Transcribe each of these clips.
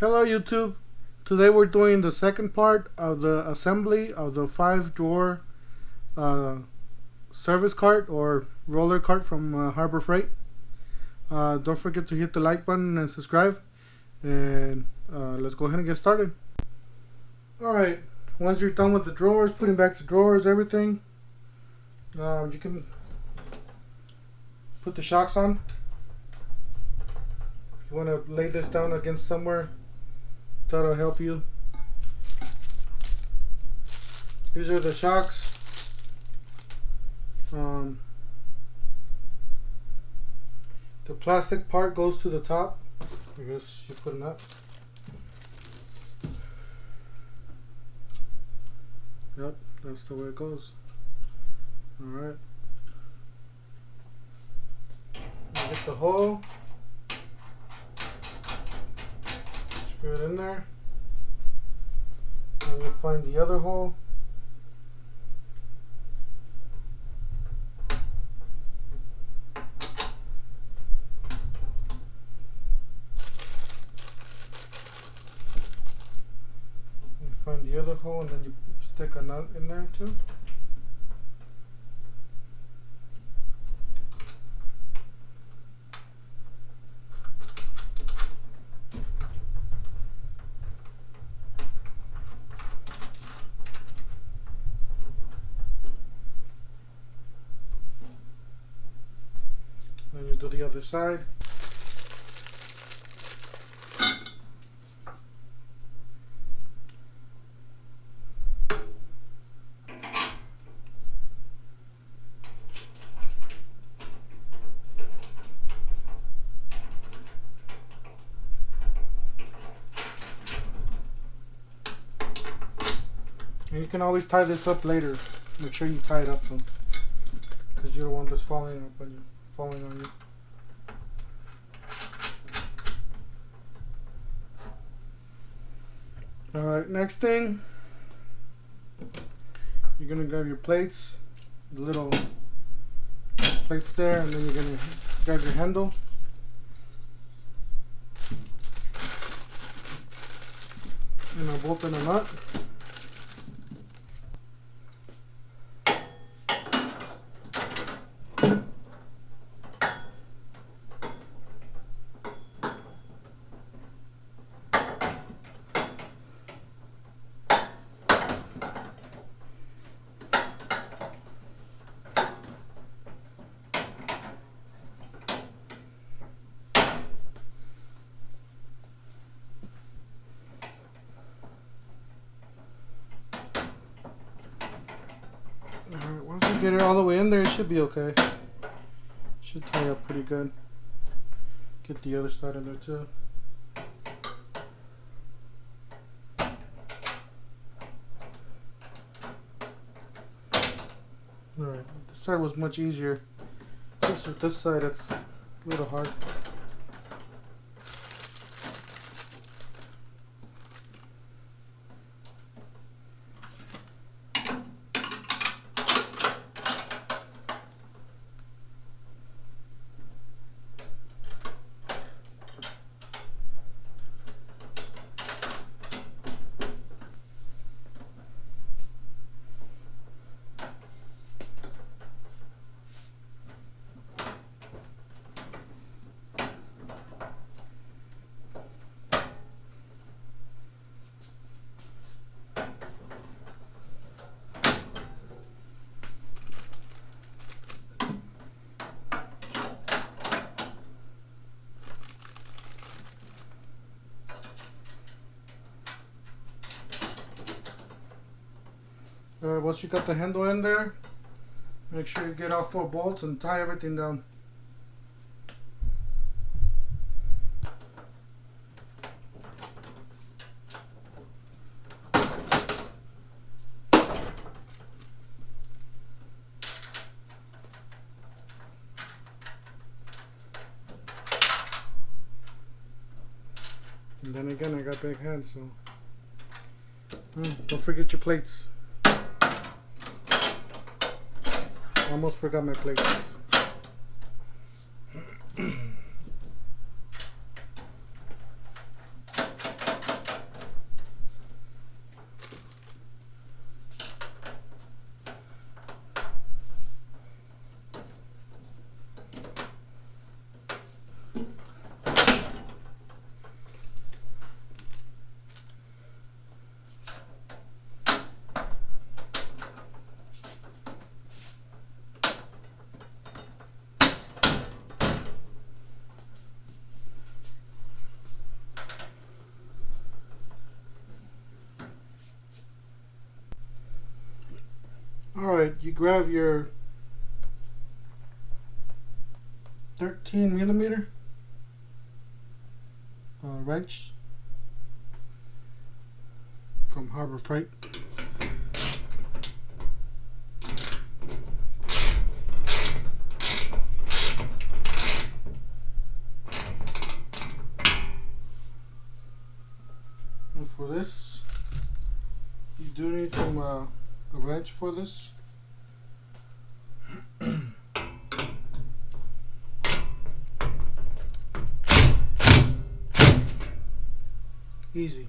Hello YouTube. Today we're doing the second part of the assembly of the 5-drawer service cart or roller cart from Harbor Freight. Don't forget to hit the like button and subscribe, and let's go ahead and get started. Alright, once you're done with the drawers, putting back the drawers, everything, you can put the shocks on. You want to lay this down against somewhere, that'll help you. These are the shocks. The plastic part goes to the top. I guess you put it up. Yep, that's the way it goes. Alright. Get the hole. Screw it in there, and you'll find the other hole. You find the other hole, and then you stick a nut in there too. Then you do the other side. And you can always tie this up later. Make sure you tie it up though, because you don't want this falling on you. Alright, next thing, you're gonna grab your plates, the little plates there, and then you're gonna grab your handle. And I'll bolt in a nut. Alright, once you get it all the way in there, it should be okay. Should tie up pretty good. Get the other side in there too. Alright, this side was much easier. This side, it's a little hard. Alright, once you got the handle in there, make sure you get all 4 bolts and tie everything down. And then again, I got big hands, so don't forget your plates. Almost forgot my plates. Alright, you grab your 13mm wrench from Harbor Freight. And for this, you do need some a wrench for this. Easy.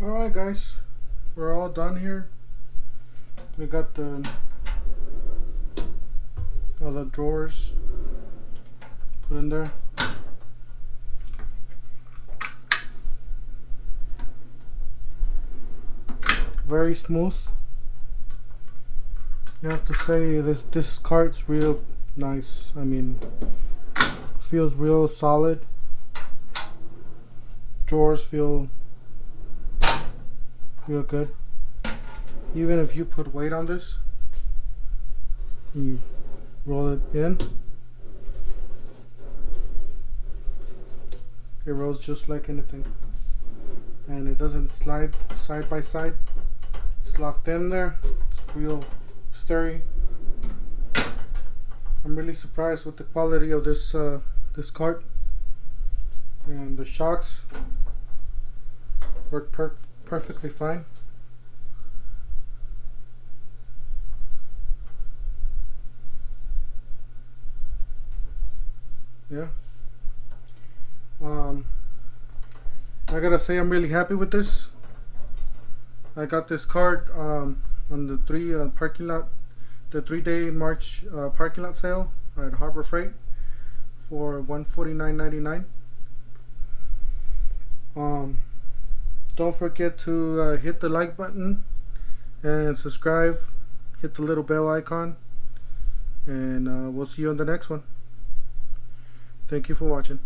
Alright guys, we're all done here. We got all the drawers put in there. Very smooth. You have to say this cart's real nice. I mean, feels real solid. Drawers feel real good. Even if you put weight on this and you roll it in, it rolls just like anything, and it doesn't slide side by side. It's locked in there. It's real sturdy. I'm really surprised with the quality of this this cart, and the shocks work perfectly fine. Yeah. I gotta say I'm really happy with this. I got this cart on the the 3-day March parking lot sale at Harbor Freight for $149.99. Don't forget to hit the like button and subscribe. Hit the little bell icon, and we'll see you on the next one. Thank you for watching.